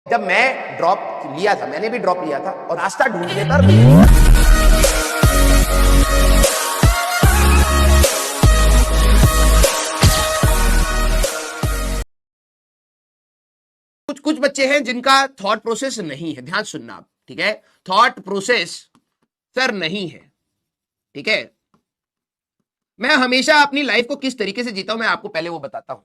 जब मैं ड्रॉप लिया था, मैंने भी ड्रॉप लिया था और रास्ता ढूंढने पर कुछ कुछ बच्चे हैं जिनका थॉट प्रोसेस नहीं है। ध्यान सुनना आप, ठीक है। थॉट प्रोसेस सर नहीं है, ठीक है। मैं हमेशा अपनी लाइफ को किस तरीके से जीता हूं मैं आपको पहले वो बताता हूं।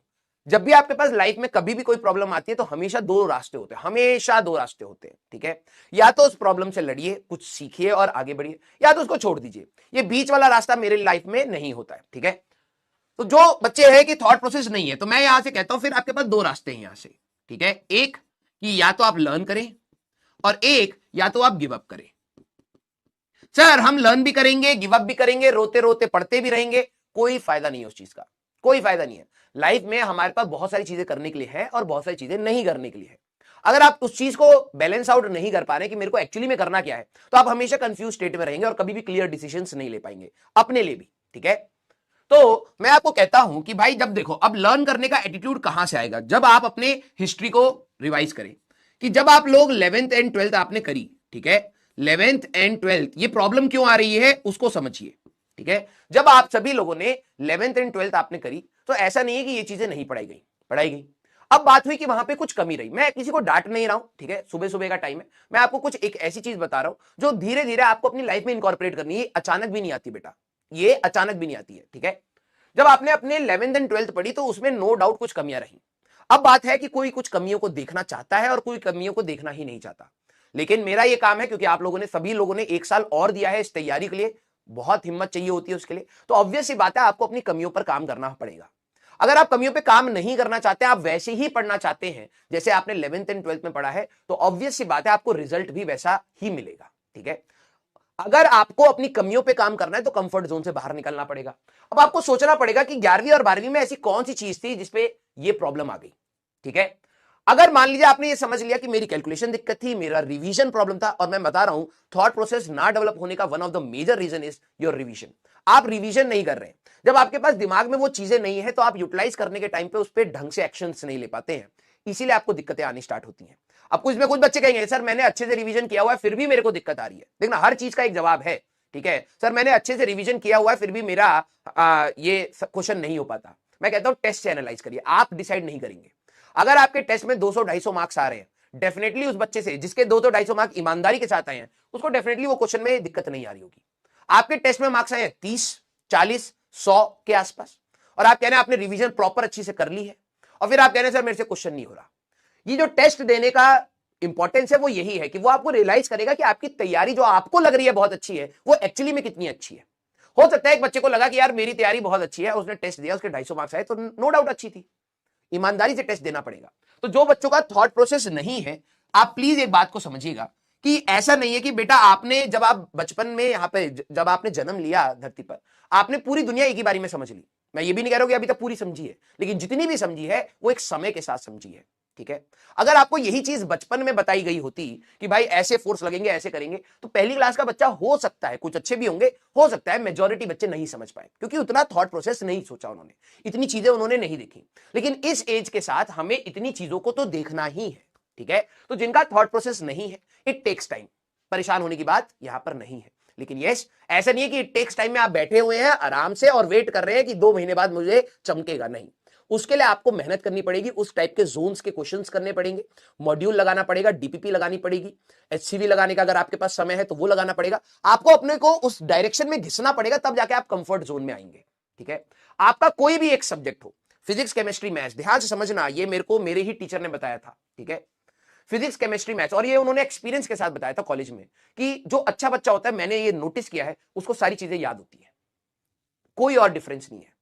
जब भी आपके पास लाइफ में कभी भी कोई प्रॉब्लम आती है तो हमेशा दो रास्ते होते हैं, हमेशा दो रास्ते होते हैं, ठीक है। या तो उस प्रॉब्लम से लड़िए, कुछ सीखिए और आगे बढ़िए, या तो उसको छोड़ दीजिए। ये बीच वाला रास्ता मेरे लाइफ में नहीं होता है, ठीक है। तो जो बच्चे हैं कि थॉट प्रोसेस नहीं है, तो मैं यहां से कहता हूं फिर आपके पास दो रास्ते हैं यहां से, ठीक है। एक कि या तो आप लर्न करें और एक या तो आप गिव अप करें। सर हम लर्न भी करेंगे, गिव अप भी करेंगे, रोते रोते पढ़ते भी रहेंगे, कोई फायदा नहीं है उस चीज का, कोई फायदा नहीं है। लाइफ में हमारे पास बहुत सारी चीजें करने के लिए है और बहुत सारी चीजें नहीं करने के लिए है। अगर आप उस चीज को बैलेंस आउट नहीं कर पा रहे कि मेरे को एक्चुअली में करना क्या है, तो आप हमेशा कंफ्यूज स्टेट में रहेंगे और कभी भी क्लियर डिसीजंस नहीं ले पाएंगे अपने लिए भी, ठीक है। तो मैं आपको कहता हूं कि भाई जब देखो, अब लर्न करने का एटीट्यूड कहां से आएगा, जब आप अपने हिस्ट्री को रिवाइज करें कि जब आप लोग 11th एंड 12th आपने करी, ठीक है। 11th एंड 12th ये प्रॉब्लम क्यों आ रही है उसको समझिए, ठीक है। जब आप सभी लोगों ने 11th एंड 12th आपने करी तो ऐसा नहीं है कि ये चीजें नहीं पढ़ाई गई, पढ़ाई गई। अब बात हुई कि वहां पे कुछ कमी रही। मैं किसी को डांट नहीं रहा हूं, ठीक है, सुबह सुबह का टाइम है। मैं आपको कुछ एक ऐसी चीज बता रहा हूं जो धीरे धीरे आपको अपनी लाइफ में इंकॉर्पोरेट करनी है। अचानक भी नहीं आती बेटा, ये अचानक भी नहीं आती है, ठीक है। जब आपने अपने 11th एंड 12th पढ़ी तो उसमें नो डाउट कुछ कमियां रही। अब बात है कि कोई कुछ कमियों को देखना चाहता है और कोई कमियों को देखना ही नहीं चाहता। लेकिन मेरा यह काम है, क्योंकि आप लोगों ने, सभी लोगों ने 1 साल और दिया है इस तैयारी के लिए, बहुत हिम्मत चाहिए होती है उसके लिए, तो ऑब्वियस सी बात है आपको अपनी कमियों पर काम करना पड़ेगा। अगर आप कमियों पे काम नहीं करना चाहते, आप वैसे ही पढ़ना चाहते हैं जैसे आपने 11th एंड 12th में पढ़ा है, तो ऑब्वियस सी बात है आपको रिजल्ट भी वैसा ही मिलेगा, ठीक है। अगर आपको अपनी कमियों पे काम करना है तो कंफर्ट जोन से बाहर निकलना पड़ेगा। अब आपको सोचना पड़ेगा कि 11वीं और 12वीं में ऐसी कौन सी चीज थी जिसपे ये प्रॉब्लम आ गई, ठीक है। अगर मान लीजिए आपने ये समझ लिया कि मेरी कैलकुलेशन दिक्कत थी, मेरा रिवीजन प्रॉब्लम था, और मैं बता रहा हूं थॉट प्रोसेस ना डेवलप होने का one of the major reason is your revision. आप रिवीजन नहीं कर रहे हैं। जब आपके पास दिमाग में वो चीजें नहीं है तो आप यूटिलाइज करने के टाइम पे उस पर ढंग से एक्शन नहीं ले पाते हैं, इसीलिए आपको दिक्कतें आनी स्टार्ट होती हैं। अब कुछ में कुछ बच्चे कहेंगे सर मैंने अच्छे से रिवीजन किया हुआ है फिर भी मेरे को दिक्कत आ रही है। देखना हर चीज का एक जवाब है, ठीक है। सर मैंने अच्छे से रिवीजन किया हुआ है फिर भी मेरा ये क्वेश्चन नहीं हो पाता। मैं कहता हूं टेस्ट से एनालाइज करिए, आप डिसाइड नहीं करेंगे। अगर आपके टेस्ट में 200-250 मार्क्स आ रहे हैं, डेफिनेटली उस बच्चे से जिसके 200-250 मार्क्स ईमानदारी के साथ आए हैं, उसको डेफिनेटली वो क्वेश्चन में दिक्कत नहीं आ रही होगी। आपके टेस्ट में मार्क्स आए हैं 30, 40, 100 के आसपास, और आप कह रहे हैं आपने रिवीजन प्रॉपर अच्छी से कर ली है, और फिर आप कह रहे हैं सर मेरे से क्वेश्चन नहीं हो रहा। ये जो टेस्ट देने का इंपॉर्टेंस है वो यही है कि वो आपको रियलाइज करेगा कि आपकी तैयारी जो आपको लग रही है बहुत अच्छी है, वो एक्चुअली में कितनी अच्छी है। हो सकता है एक बच्चे को लगा कि यार मेरी तैयारी बहुत अच्छी है, उसने टेस्ट दिया, उसके 250 मार्क्स आए, तो नो डाउट अच्छी थी। ईमानदारी से टेस्ट देना पड़ेगा। तो जो बच्चों का थॉट प्रोसेस नहीं है, आप प्लीज एक बात को समझिएगा कि ऐसा नहीं है कि बेटा आपने, जब आप बचपन में यहां पे जब आपने जन्म लिया धरती पर, आपने पूरी दुनिया एक ही बारी में समझ ली। मैं ये भी नहीं कह रहा हूं कि अभी तक पूरी समझी है, लेकिन जितनी भी समझी है वो एक समय के साथ समझी है, ठीक है। अगर आपको यही चीज बचपन में बताई गई होती कि भाई ऐसे फोर्स लगेंगे, ऐसे करेंगे, तो पहली क्लास का बच्चा, हो सकता है कुछ अच्छे भी होंगे, हो सकता है मेजॉरिटी बच्चे नहीं समझ पाए, क्योंकि उतना थॉट प्रोसेस नहीं सोचा उन्होंने, इतनी चीजें उन्होंने नहीं देखी। लेकिन इस एज के साथ हमें इतनी चीजों को तो देखना ही है, ठीक है। तो जिनका थॉट प्रोसेस नहीं है, इट टेक्स टाइम। परेशान होने की बात यहां पर नहीं है, लेकिन यस, ऐसा नहीं है कि इट टेक्स टाइम में आप बैठे हुए हैं आराम से और वेट कर रहे हैं कि 2 महीने बाद मुझे चमकेगा, नहीं। उसके लिए आपको मेहनत करनी पड़ेगी, उस टाइप के जोन्स के क्वेश्चंस करने पड़ेंगे, मॉड्यूल लगाना पड़ेगा, डीपीपी लगानी पड़ेगी, एचसीवी लगाने का अगर आपके पास समय है तो वो लगाना पड़ेगा। आपको अपने को उस डायरेक्शन में घिसना पड़ेगा, तब जाके आप कंफर्ट जोन में आएंगे, ठीक है। आपका कोई भी एक सब्जेक्ट हो, फिजिक्स, केमिस्ट्री, मैथ्स, ध्यान से समझना, ये मेरे को मेरे ही टीचर ने बताया था, ठीक है। फिजिक्स, केमिस्ट्री, मैथ्स, और ये उन्होंने एक्सपीरियंस के साथ बताया था कॉलेज में, कि जो अच्छा बच्चा होता है, मैंने ये नोटिस किया है, उसको सारी चीजें याद होती है। कोई और डिफरेंस नहीं है,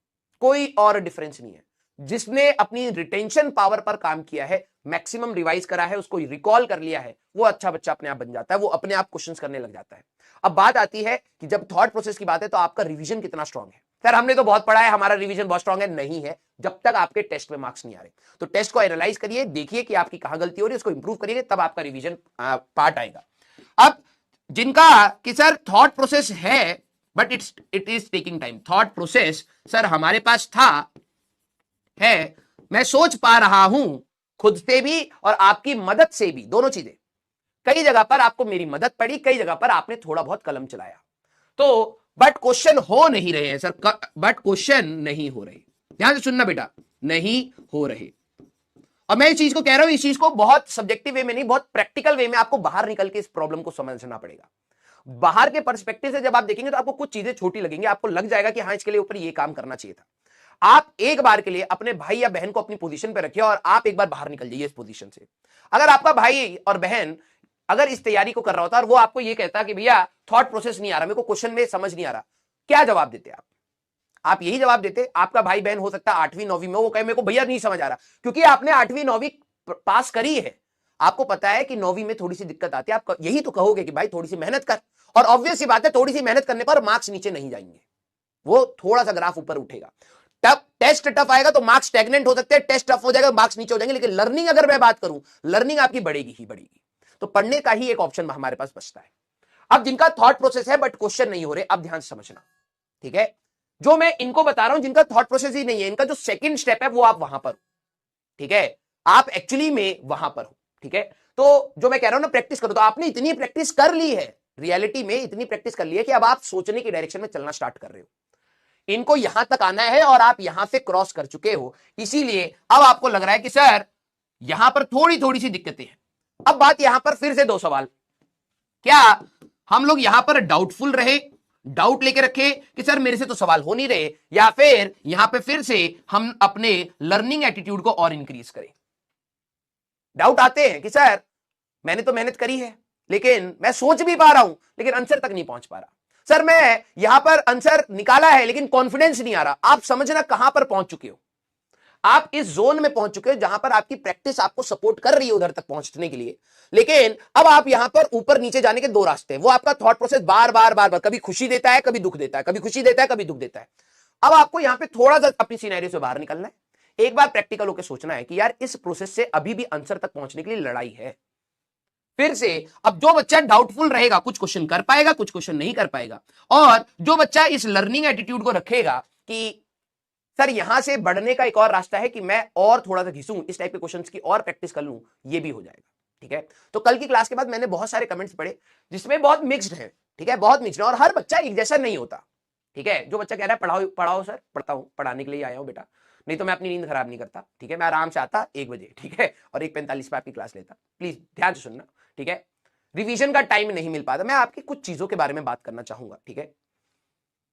कोई और डिफरेंस नहीं है। जिसने अपनी रिटेंशन पावर पर काम किया है, मैक्सिमम रिवाइज करा है, उसको रिकॉल कर लिया है, वो अच्छा बच्चा अपने आप बन जाता है, वो अपने आप क्वेश्चंस करने लग जाता है। अब बात आती है कि जब थॉट प्रोसेस की बात है तो आपका रिवीजन कितना स्ट्रांग है। सर हमने तो बहुत पढ़ा है, हमारा रिवीजन बहुत स्ट्रांग है, नहीं है, जब तक आपके टेस्ट में मार्क्स नहीं आ रहे। तो टेस्ट को एनालाइज करिए, देखिए कि आपकी कहां गलती हो रही है, उसको इंप्रूव करिए, तब आपका रिवीजन पार्ट आएगा। अब जिनका कि सर थॉट प्रोसेस है but it is taking time, thought process sir हमारे पास था, है, मैं सोच पा रहा हूं, खुद से भी और आपकी मदद से भी, दोनों चीजें। कई जगह पर आपको मेरी मदद पड़ी, कई जगह पर आपने थोड़ा बहुत कलम चलाया, तो बट क्वेश्चन हो नहीं रहे हैं सर, बट क्वेश्चन नहीं हो रहे। ध्यान से सुनना बेटा, नहीं हो रहे। और मैं इस चीज को कह रहा हूं, इस चीज को बहुत सब्जेक्टिव वे में नहीं, बहुत प्रैक्टिकल वे में आपको बाहर निकल के इस प्रॉब्लम को समझना पड़ेगा। बाहर के पर्सपेक्टिव से जब आप देखेंगे तो आपको कुछ चीजें छोटी लगेंगी, आपको लग जाएगा कि हाँ इसके लिए ऊपर ये काम करना चाहिए था। आप एक बार के लिए अपने भाई या बहन को अपनी पोजीशन पे रखिए और आप एक बार बाहर निकल जाइए इस पोजीशन से। अगर आपका भाई और बहन अगर इस तैयारी को कर रहा होता और वो आपको ये कहता कि भैया थॉट प्रोसेस नहीं आ रहा, मेरे को क्वेश्चन में समझ नहीं आ रहा, क्या जवाब देते आप यही जवाब देते। आपका भाई बहन हो सकता है 8वीं 9वीं में, वो कहे मेरे को भैया नहीं समझ आ रहा, क्योंकि आपने 8वीं 9वीं पास करी है, आपको पता है कि 9वीं में थोड़ी सी दिक्कत आती है, आप यही तो कहोगे कि भाई थोड़ी सी मेहनत कर। और ऑब्वियस सी बात है, थोड़ी सी मेहनत करने पर मार्क्स नीचे नहीं जाएंगे, वो थोड़ा सा ग्राफ ऊपर उठेगा। टेस्ट टफ आएगा तो मार्क्स स्टैग्नेंट हो सकते हैं, टेस्ट टफ हो जाएगा मार्क्स नीचे हो जाएंगे, लेकिन लर्निंग अगर मैं बात करूं, लर्निंग आपकी बढ़ेगी ही बढ़ेगी। तो पढ़ने का ही एक ऑप्शन हमारे पास बचता है। अब जिनका थॉट प्रोसेस है बट क्वेश्चन नहीं हो रहे, अब ध्यान से समझना, ठीक है। जो मैं इनको बता रहा हूं जिनका थॉट प्रोसेस ही नहीं है, इनका जो सेकंड स्टेप है वो आप वहां पर, ठीक है, आप एक्चुअली में वहां पर हो, ठीक है। तो जो मैं कह रहा हूं ना, प्रैक्टिस करो, तो आपने इतनी प्रैक्टिस कर ली है, रियलिटी में इतनी प्रैक्टिस कर ली है कि अब आप सोचने की डायरेक्शन में चलना स्टार्ट कर रहे हो। इनको यहां तक आना है और आप यहां से क्रॉस कर चुके हो, इसीलिए अब आपको लग रहा है कि सर यहां पर थोड़ी थोड़ी सी दिक्कतें हैं। अब बात यहां पर फिर से दो सवाल, क्या हम लोग यहां पर डाउटफुल रहे, डाउट लेके रखे कि सर मेरे से तो सवाल हो नहीं रहे, या फिर यहां पे फिर से हम अपने लर्निंग एटीट्यूड को और इंक्रीज करें। डाउट आते हैं कि सर मैंने तो मेहनत करी है, लेकिन मैं सोच भी पा रहा हूं लेकिन आंसर तक नहीं पहुंच पा रहा। सर मैं यहां पर आंसर निकाला है लेकिन कॉन्फिडेंस नहीं आ रहा। आप समझना कहां पर पहुंच चुके हो, आप इस जोन में पहुंच चुके हो जहां पर आपकी प्रैक्टिस आपको सपोर्ट कर रही है उधर तक पहुंचने के लिए, लेकिन अब आप यहां पर ऊपर नीचे जाने के दो रास्ते हैं। वो आपका थॉट प्रोसेस बार बार बार बार कभी खुशी देता है, कभी दुख देता है, कभी खुशी देता है, कभी दुख देता है। अब आपको यहां पे थोड़ा सा अपनी सिनेरियो से बाहर निकलना है, एक बार प्रैक्टिकल होकर सोचना है कि यार इस प्रोसेस से अभी भी आंसर तक पहुंचने के लिए लड़ाई है। फिर से अब जो बच्चा डाउटफुल रहेगा, कुछ क्वेश्चन कर पाएगा, कुछ क्वेश्चन नहीं कर पाएगा, और जो बच्चा इस लर्निंग एटीट्यूड को रखेगा कि सर यहां से बढ़ने का एक और रास्ता है कि मैं और थोड़ा सा घिसूं, इस टाइप के क्वेश्चंस की और प्रैक्टिस कर लूं, ये भी हो जाएगा, ठीक है। तो कल की क्लास के बाद मैंने बहुत सारे कमेंट्स पढ़े जिसमें बहुत मिक्स्ड है, ठीक है, बहुत मिक्स्ड है, और हर बच्चा एक जैसा नहीं होता, ठीक है। जो बच्चा कह रहा है पढ़ाओ पढ़ाओ सर, पढ़ता हूं, पढ़ाने के लिए आया हूं बेटा, नहीं तो मैं अपनी नींद खराब नहीं करता, ठीक है, मैं आराम से आता 1 बजे, ठीक है, और 1:45 पे आपकी क्लास लेता। प्लीज ध्यान से सुनना, ठीक है। रिवीजन का टाइम नहीं मिल पाता, मैं आपकी कुछ चीजों के बारे में बात करना चाहूंगा, ठीक है,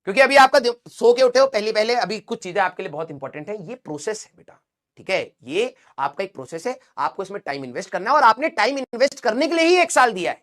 क्योंकि अभी आपका सो के उठे हो, पहले अभी कुछ चीजें आपके लिए बहुत इंपॉर्टेंट है। ये प्रोसेस है बेटा, ठीक है, ये आपका एक प्रोसेस है, आपको इसमें टाइम इन्वेस्ट करना है, और आपने टाइम इन्वेस्ट करने के लिए ही 1 साल दिया है,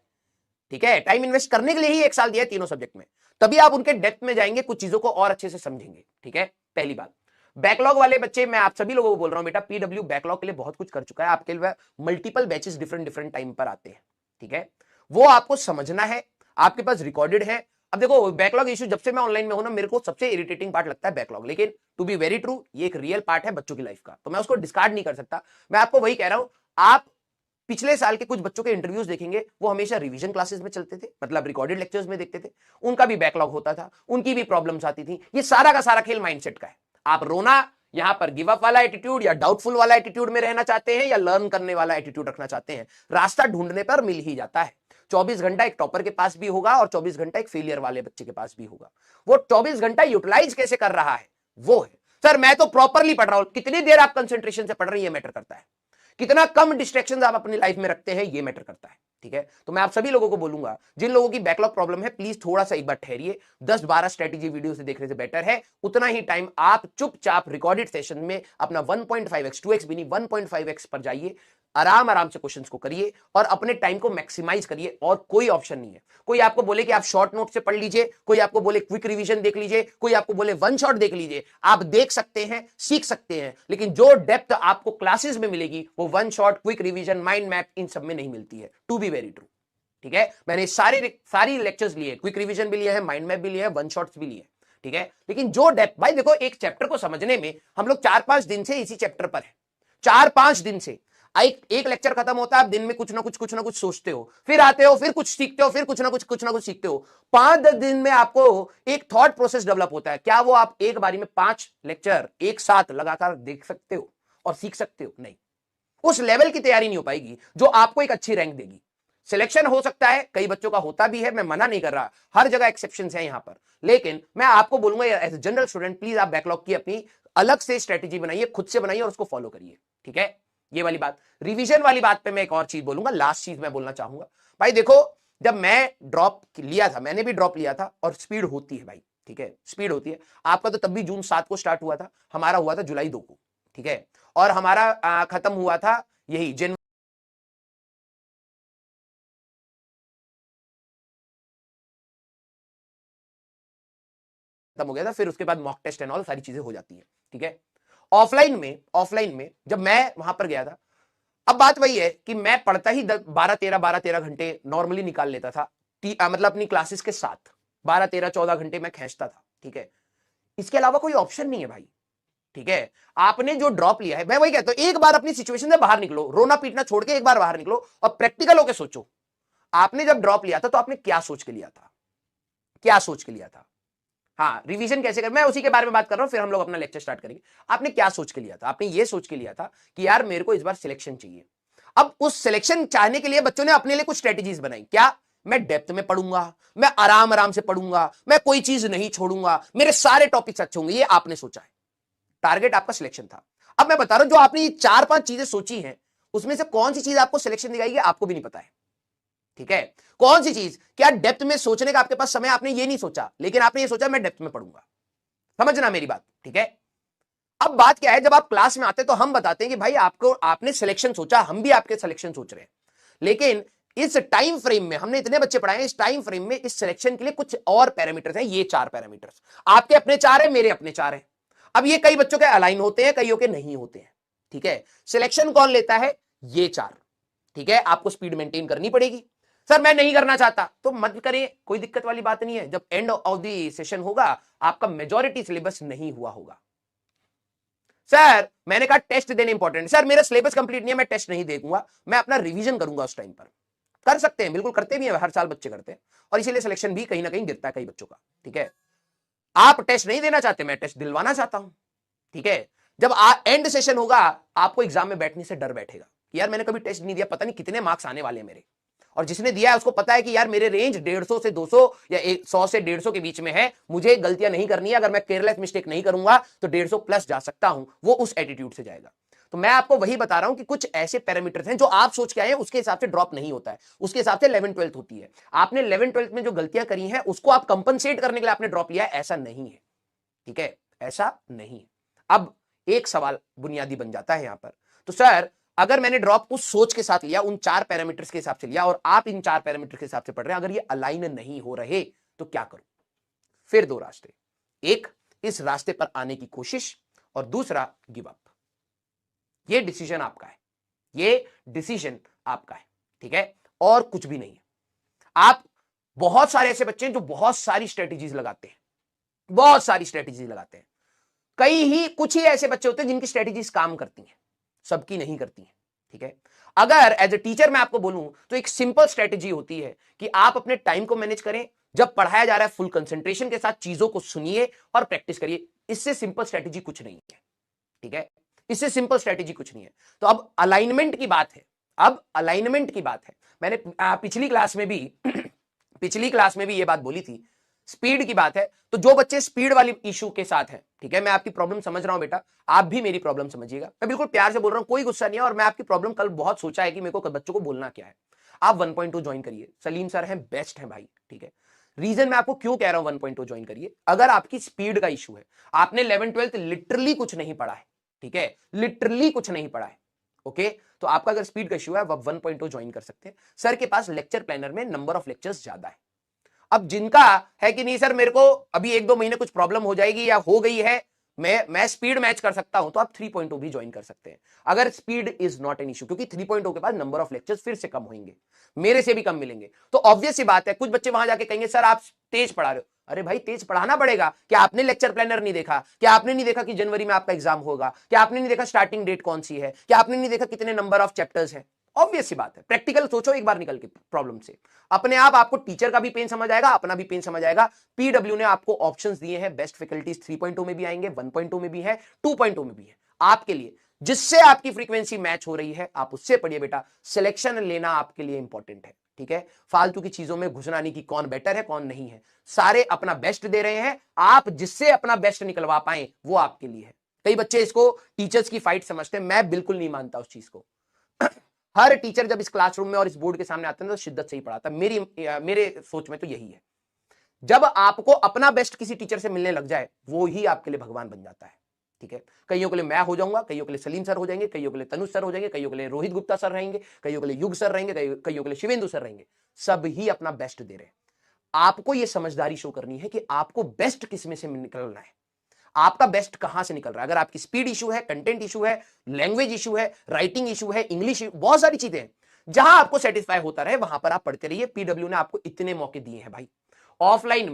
ठीक है, टाइम इन्वेस्ट करने के लिए ही 1 साल दिया है तीनों सब्जेक्ट में, तभी आप उनके डेप्थ में जाएंगे, कुछ चीजों को और अच्छे से समझेंगे, ठीक है। पहली बात, बैकलॉग वाले बच्चे, मैं आप सभी लोगों को बोल रहा हूं बेटा, पीडब्ल्यू बैकलॉग के लिए बहुत कुछ कर चुका है, आपके लिए मल्टीपल बैचेस डिफरेंट टाइम पर आते हैं, ठीक है, वो आपको समझना है, आपके पास रिकॉर्डेड है। अब देखो बैकलॉग इशू जब से मैं ऑनलाइन में हूं ना, मेरे को सबसे इरिटेटिंग पार्ट लगता है बैकलॉग, लेकिन टू बी वेरी ट्रू ये एक रियल पार्ट है बच्चों की लाइफ का, तो मैं उसको डिस्कार्ड नहीं कर सकता। मैं आपको वही कह रहा हूं, आप पिछले साल के कुछ बच्चों के इंटरव्यूज देखेंगे, वो हमेशा रिवीजन क्लासेस में चलते थे, मतलब रिकॉर्डेड लेक्चर्स में देखते थे, उनका भी बैकलॉग होता था, उनकी भी प्रॉब्लम्स आती थी। ये सारा का सारा खेल माइंडसेट का है। आप रोना यहां पर गिव अप वाला एटीट्यूड या डाउटफुल वाला एटीट्यूड में रहना चाहते हैं, या लर्न करने वाला एटीट्यूड रखना चाहते हैं, रास्ता ढूंढने पर मिल ही जाता है। 24 घंटा एक टॉपर के पास भी होगा और 24 घंटा एक फेलियर वाले बच्चे के पास भी होगा। वो 24 घंटा यूटिलाइज कैसे कर रहा है वो है। सर मैं तो प्रॉपरली पढ़ रहा हूं, कितनी देर आप कंसंट्रेशन से पढ़ रहे हैं ये मैटर करता है, कितना कम डिस्ट्रैक्शंस आप अपनी लाइफ में रखते हैं ये मैटर करता है, ठीक है। तो मैं आप सभी लोगों को बोलूंगा, जिन लोगों की बैकलॉग प्रॉब्लम है, प्लीज थोड़ा सा एक बार ठहरिए, 10-12 स्ट्रेटेजी वीडियो से देखने से बेटर है उतना ही टाइम आप चुपचाप रिकॉर्डेड सेशन में अपना 1.5x 2x भी नहीं 1.5x पर जाइए, आराम आराम से क्वेश्चंस को करिए और अपने टाइम को मैक्सिमाइज करिए, और कोई ऑप्शन नहीं है। कोई आपको बोले कि आप शॉर्ट नोट से पढ़ लीजिए, कोई आपको बोले क्विक रिवीजन देख लीजिए, कोई आपको बोले वन शॉट देख लीजिए, आप देख सकते हैं, सीख सकते हैं, लेकिन जो डेप्थ आपको क्लासेस में मिलेगी वो one shot, quick revision, mind map, इन सब में नहीं मिलती है, टू बी वेरी ट्रू, ठीक है। मैंने सारी लेक्चर्स लिए, क्विक रिवीजन भी लिया है, माइंड मैप भी लिया है, वन शॉट्स भी लिए, ठीक है, लेकिन जो डेप्थ, भाई देखो एक चैप्टर को समझने में हम लोग 4-5 दिन से इसी चैप्टर पर है, 4-5 दिन से एक लेक्चर खत्म होता है, आप दिन में कुछ ना कुछ सोचते हो, फिर आते हो, फिर कुछ सीखते हो, फिर कुछ ना कुछ सीखते हो। 5-10 दिन में आपको एक थॉट प्रोसेस डेवलप होता है। क्या वो आप एक बारी में 5 लेक्चर एक साथ लगातार देख सकते हो और सीख सकते हो? नहीं। उस लेवल की तैयारी नहीं हो पाएगी जो आपको एक अच्छी रैंक देगी। सिलेक्शन हो सकता है, कई बच्चों का होता भी है, मैं मना नहीं कर रहा, हर जगह एक्सेप्शंस हैं यहां पर, लेकिन मैं आपको बोलूंगा as a general student please आप बैकलॉग की अपनी अलग से स्ट्रेटेजी बनाइए, खुद से बनाइए और उसको फॉलो करिए। ठीक है, ये वाली बात। रिवीजन वाली बात पे मैं एक और चीज बोलूंगा, लास्ट चीज मैं बोलना चाहूंगा भाई, देखो जब मैं ड्रॉप लिया था, मैंने भी ड्रॉप लिया था, और स्पीड होती है भाई, ठीक है, स्पीड होती है। आपका तो तब भी जून 7 को स्टार्ट हुआ था, हमारा हुआ था जुलाई 2 को, ठीक है, और हमारा खत्म हुआ था यही जनवरी खत्म हो गया था, फिर उसके बाद मॉक टेस्ट एंड ऑल सारी चीजें हो जाती है। ठीक है, ऑफलाइन में जब मैं वहां पर गया था, अब बात वही है कि मैं पढ़ता ही 12-13 घंटे नॉर्मली निकाल लेता था, मतलब अपनी क्लासेस के साथ 12-13-14 घंटे मैं खींचता था। ठीक है, इसके अलावा कोई ऑप्शन नहीं है भाई। ठीक है, आपने जो ड्रॉप लिया है, मैं वही कहता हूं, एक बार अपनी सिचुएशन से बाहर निकलो, रोना पीटना छोड़ के एक बार बाहर निकलो और प्रैक्टिकल होकर सोचो, आपने जब ड्रॉप लिया था तो आपने क्या सोच के लिया था, क्या सोच के लिया था। हाँ, रिवीजन कैसे कर, मैं उसी के बारे में बात कर रहा हूं, फिर हम लोग अपना लेक्चर स्टार्ट करेंगे। आपने क्या सोच के लिया था, आपने ये सोच के लिया था कि यार मेरे को इस बार सिलेक्शन चाहिए। अब उस सिलेक्शन चाहने के लिए बच्चों ने अपने लिए कुछ स्ट्रेटेजीज बनाई, क्या, मैं डेप्थ में पढ़ूंगा, मैं आराम आराम से पढ़ूंगा, मैं कोई चीज नहीं छोड़ूंगा, मेरे सारे टॉपिक्स अच्छे होंगे, ये आपने सोचा है, टारगेट आपका सिलेक्शन था। अब मैं बता रहा हूं, जो आपने ये 4-5 चीजें सोची हैं, उसमें से कौन सी चीज आपको सिलेक्शन दिखाएगी आपको भी नहीं पता है। ठीक है, कौन सी चीज, क्या डेप्थ में सोचने का आपके पास समय, आपने ये नहीं सोचा, लेकिन आपने ये सोचा मैं डेप्थ में पढ़ूंगा। समझना मेरी बात, ठीक है। अब बात क्या है, जब आप क्लास में आते हैं तो हम बताते हैं कि भाई आपको, आपने सिलेक्शन सोचा, हम भी आपके सिलेक्शन सोच रहे हैं, लेकिन इस टाइम फ्रेम में हमने इतने बच्चे पढ़ाए हैं, इस टाइम फ्रेम में इस सिलेक्शन के लिए कुछ और पैरामीटर्स हैं, ये 4 पैरामीटर्स, आपके अपने 4 है, मेरे अपने 4 है। अब ये कई बच्चों के अलाइन होते हैं, कईयों के नहीं होते हैं। ठीक है, सिलेक्शन कौन लेता है, ये 4। ठीक है, आपको स्पीड मेंटेन करनी पड़ेगी। सर मैं नहीं करना चाहता तो मत करें, कोई दिक्कत वाली बात नहीं है। जब एंड ऑफ द सेशन होगा, आपका मेजॉरिटी सिलेबस नहीं हुआ होगा। सर मैंने कहा टेस्ट देने इंपॉर्टेंट, सर मेरा सिलेबस कंप्लीट नहीं है, मैं टेस्ट नहीं देखूंगा, मैं अपना रिवीजन करूंगा उस टाइम पर। कर सकते हैं, बिल्कुल करते भी हैं, हर साल बच्चे करते हैं, और इसीलिए सिलेक्शन भी कहीं ना कहीं गिरता है कई बच्चों का। ठीक है, आप टेस्ट नहीं देना चाहते, मैं टेस्ट दिलवाना चाहता हूं। ठीक है, जब एंड सेशन होगा, आपको एग्जाम में बैठने से डर बैठेगा कि यार मैंने कभी टेस्ट नहीं दिया, पता नहीं कितने मार्क्स आने वाले हैं मेरे, और जिसने दिया है उसको पता है कि यार मेरे रेंज 150 से 200 या 100 से 150 के बीच में है, मुझे गलतियां नहीं करनी है, अगर मैं केयरलेस मिस्टेक नहीं करूंगा तो 150 प्लस जा सकता हूं, वो उस एटीट्यूड से जाएगा। तो मैं आपको वही बता रहा हूं कि कुछ ऐसे पैरामीटर्स हैं जो आप सोच के आए हैं, उसके हिसाब से ड्रॉप नहीं होता है, उसके हिसाब से 11th-12th होती है। आपने 11th-12th में जो गलतियां करी हैं उसको आप कंपनसेट करने के लिए आपने ड्रॉप लिया है, ऐसा नहीं है। ठीक है, ऐसा नहीं है। अब एक सवाल बुनियादी बन जाता है यहां पर, तो सर अगर मैंने ड्रॉप उस सोच के साथ लिया, उन 4 पैरामीटर्स के हिसाब से लिया, और आप इन 4 पैरामीटर के हिसाब से पढ़ रहे हैं, अगर ये अलाइन नहीं हो रहे तो क्या करूं। फिर 2 रास्ते, एक इस रास्ते पर आने की कोशिश, और दूसरा गिव अप। ये डिसीजन आपका है, ये डिसीजन आपका है। ठीक है, और कुछ भी नहीं है। आप, बहुत सारे ऐसे बच्चे हैं जो बहुत सारी स्ट्रेटेजीज लगाते हैं, बहुत सारी स्ट्रेटेजीज लगाते हैं, कुछ ही ऐसे बच्चे होते हैं जिनकी स्ट्रेटेजीज काम करती हैं, सबकी नहीं करती हैं। ठीक है, अगर एज ए टीचर मैं आपको बोलूं तो एक सिंपल स्ट्रेटेजी होती है कि आप अपने टाइम को मैनेज करें, जब पढ़ाया जा रहा है फुल कंसंट्रेशन के साथ चीजों को सुनिए और प्रैक्टिस करिए। इससे सिंपल स्ट्रेटेजी कुछ नहीं है। ठीक है, इससे सिंपल स्ट्रेटेजी कुछ नहीं है। तो अब अलाइनमेंट की बात है, अब अलाइनमेंट की बात है। मैंने पिछली क्लास में भी पिछली क्लास में भी ये बात बोली थी, स्पीड की बात है। तो जो बच्चे स्पीड वाली इशू के साथ हैं, ठीक है, मैं आपकी प्रॉब्लम समझ रहा हूं बेटा, आप भी मेरी प्रॉब्लम समझिएगा, मैं बिल्कुल प्यार से बोल रहा हूं, कोई गुस्सा नहीं है, और मैं आपकी प्रॉब्लम कल बहुत सोचा है कि मेरे को बच्चों को बोलना क्या है। आप 1.2 ज्वाइन करिए, सलीम सर हैं, बेस्ट हैं भाई। ठीक है, रीजन मैं आपको क्यों कह रहा हूं 1.2 ज्वाइन करिए, अगर आपकी स्पीड का इशू है, आपने 11th-12th लिटरली कुछ नहीं पढ़ा है, ठीक है, लिटरली कुछ नहीं पढ़ा है, ओके, तो आपका अगर स्पीड का इशू है, आप 1.2 ज्वाइन कर सकते हैं। सर के पास लेक्चर प्लानर में नंबर ऑफ लेक्चर्स ज्यादा है। अब जिनका है कि नहीं सर मेरे को अभी 1-2 महीने कुछ प्रॉब्लम हो जाएगी या हो गई है, मैं स्पीड मैच कर सकता हूं, तो आप 3.0 भी ज्वाइन कर सकते हैं, अगर speed is not an issue, क्योंकि 3.0 के बाद नंबर ऑफ लेक्चर्स फिर से कम होंगे, मेरे से भी कम मिलेंगे। तो ऑब्वियस सी बात है, कुछ बच्चे वहां जाके कहेंगे सर आप तेज पढ़ा रहे हो। अरे भाई तेज पढ़ाना पड़ेगा, क्या आपने लेक्चर प्लानर नहीं देखा, क्या आपने नहीं देखा कि जनवरी में आपका एग्जाम होगा, क्या आपने नहीं देखा स्टार्टिंग डेट कौन सी है, क्या आपने नहीं देखा कितने नंबर ऑफ चैप्टर्स है। ऑब्वियस सी बात है, प्रैक्टिकल सोचो एक बार निकल के प्रॉब्लम से, अपने आप आपको टीचर का भी पेन समझ आएगा, अपना भी पेन समझ आएगा। पीडब्ल्यू ने आपको ऑप्शंस दिए हैं, बेस्ट फैकल्टीज 3.0 में भी आएंगे, 1.0 में भी है, 2.0 में भी है, आपके लिए जिससे आपकी फ्रीक्वेंसी मैच हो रही है आप उससे पढ़िए बेटा। सिलेक्शन लेना आपके लिए इंपॉर्टेंट है, ठीक है। फालतू की चीजों में घुसना नहीं कि कौन बेटर है कौन नहीं है, सारे अपना बेस्ट दे रहे हैं, आप जिससे अपना बेस्ट निकलवा पाए वो आपके लिए है। कई बच्चे इसको टीचर्स की फाइट समझते हैं, मैं बिल्कुल नहीं मानता उस चीज को। हर टीचर जब इस क्लासरूम में और इस बोर्ड के सामने आते हैं तो शिद्दत से ही पढ़ाता है, मेरे सोच में तो यही है। जब आपको अपना बेस्ट किसी टीचर से मिलने लग जाए वो ही आपके लिए भगवान बन जाता है, ठीक है। कईयों के लिए मैं हो जाऊंगा, कईयों के लिए सलीम सर हो जाएंगे, कईयों के लिए तनुज सर हो जाएंगे, कईयों के लिए रोहित गुप्ता सर रहेंगे, कईयों के लिए युग सर रहेंगे, कईयों के लिए शिवेंदु सर रहेंगे। सब ही अपना बेस्ट दे रहे हैं। आपको यह समझदारी शो करनी है कि आपको बेस्ट किसमें से निकलना है, आपका बेस्ट कहां से निकल रहा है। अगर आपकी स्पीड इशू है, कंटेंट इशू है, लैंग्वेज इशू है, राइटिंग इशू है, इंग्लिश, बहुत सारी चीजें हैं, जहां आपको सेटिस्फाई होता रहे वहां पर आप पढ़ते रहिए। पीडब्ल्यू ने आपको इतने मौके दिए हैं भाई। ऑफलाइन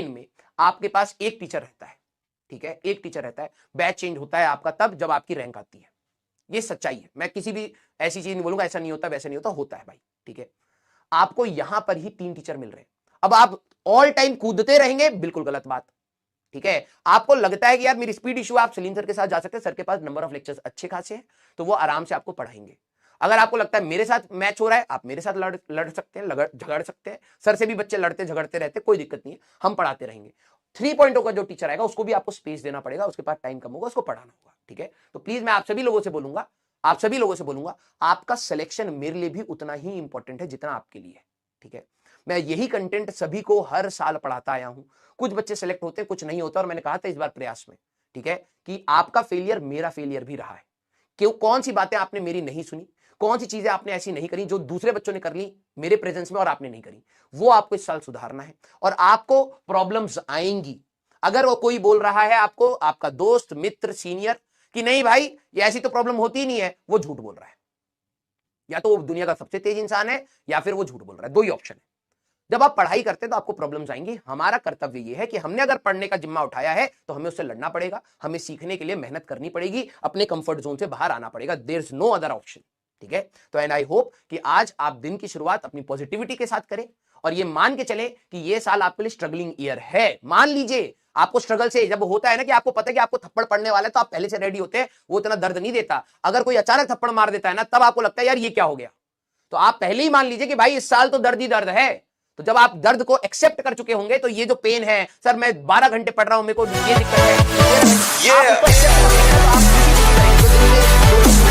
में आपके पास एक टीचर रहता है, ठीक है, एक टीचर रहता है। बैच चेंज होता है आपका तब जब आपकी रैंक आती है, ये सच्चाई है। मैं किसी भी ऐसी चीज नहीं बोलूंगा ऐसा नहीं होता वैसा नहीं होता, होता है भाई, ठीक है। आपको यहां पर ही 3 टीचर मिल रहे हैं। अब आप ऑल टाइम कूदते रहेंगे, बिल्कुल गलत बात, ठीक है। आपको लगता है कि यार मेरी स्पीड इशू, आप सलीम सर के साथ जा सकते हैं, सर के पास नंबर ऑफ लेक्चर्स अच्छे खासे हैं, तो वो आराम से आपको पढ़ाएंगे। अगर आपको लगता है मेरे साथ मैच हो रहा है, आप मेरे साथ लड़ सकते हैं, झगड़ सकते हैं। सर से भी बच्चे लड़ते झगड़ते रहते, कोई दिक्कत नहीं है, हम पढ़ाते रहेंगे। 3.0 का जो टीचर आएगा उसको भी आपको स्पेस देना पड़ेगा, उसके पास टाइम कम होगा, उसको पढ़ाना होगा, ठीक है। तो प्लीज मैं आप सभी लोगों से बोलूंगा आपका सिलेक्शन मेरे लिए भी उतना ही इंपॉर्टेंट है जितना आपके लिए है, ठीक है। मैं यही कंटेंट सभी को हर साल पढ़ाता आया हूं। कुछ बच्चे सेलेक्ट होते हैं, कुछ नहीं होता, और मैंने कहा था इस बार प्रयास में, ठीक है, कि आपका फेलियर मेरा फेलियर भी रहा है। क्यों, कौन सी बातें आपने मेरी नहीं सुनी, कौन सी चीजें आपने ऐसी नहीं करी जो दूसरे बच्चों ने कर ली मेरे प्रेजेंस में और आपने नहीं करी, वो आपको इस साल सुधारना है। और आपको प्रॉब्लम्स आएंगी। अगर वो कोई बोल रहा है आपको, आपका दोस्त, मित्र, सीनियर, कि नहीं भाई ये ऐसी तो प्रॉब्लम होती ही नहीं है, वो झूठ बोल रहा है। या तो वो दुनिया का सबसे तेज इंसान है या फिर वो झूठ बोल रहा है, दो ही ऑप्शन है। जब आप पढ़ाई करते हैं तो आपको प्रॉब्लम्स आएंगी। हमारा कर्तव्य यह है कि हमने अगर पढ़ने का जिम्मा उठाया है तो हमें उससे लड़ना पड़ेगा, हमें सीखने के लिए मेहनत करनी पड़ेगी, अपने कंफर्ट जोन से बाहर आना पड़ेगा। There is no other option, ठीक है। तो एंड आई होप कि आज आप दिन की शुरुआत अपनी पॉजिटिविटी के साथ करें और ये मान के चले कि ये साल आपके लिए स्ट्रगलिंग ईयर है। मान लीजिए आपको स्ट्रगल से, जब होता है ना कि आपको पता है कि आपको थप्पड़ पड़ने वाला है तो आप पहले से रेडी होते हैं, वो इतना दर्द नहीं देता। अगर कोई अचानक थप्पड़ मार देता है ना, तब आपको लगता है यार ये क्या हो गया। तो आप पहले ही मान लीजिए कि भाई इस साल तो दर्द ही दर्द है। तो जब आप दर्द को एक्सेप्ट कर चुके होंगे तो ये जो पेन है, सर मैं 12 घंटे पढ़ रहा हूं, मेरे को ये दिक्कत है,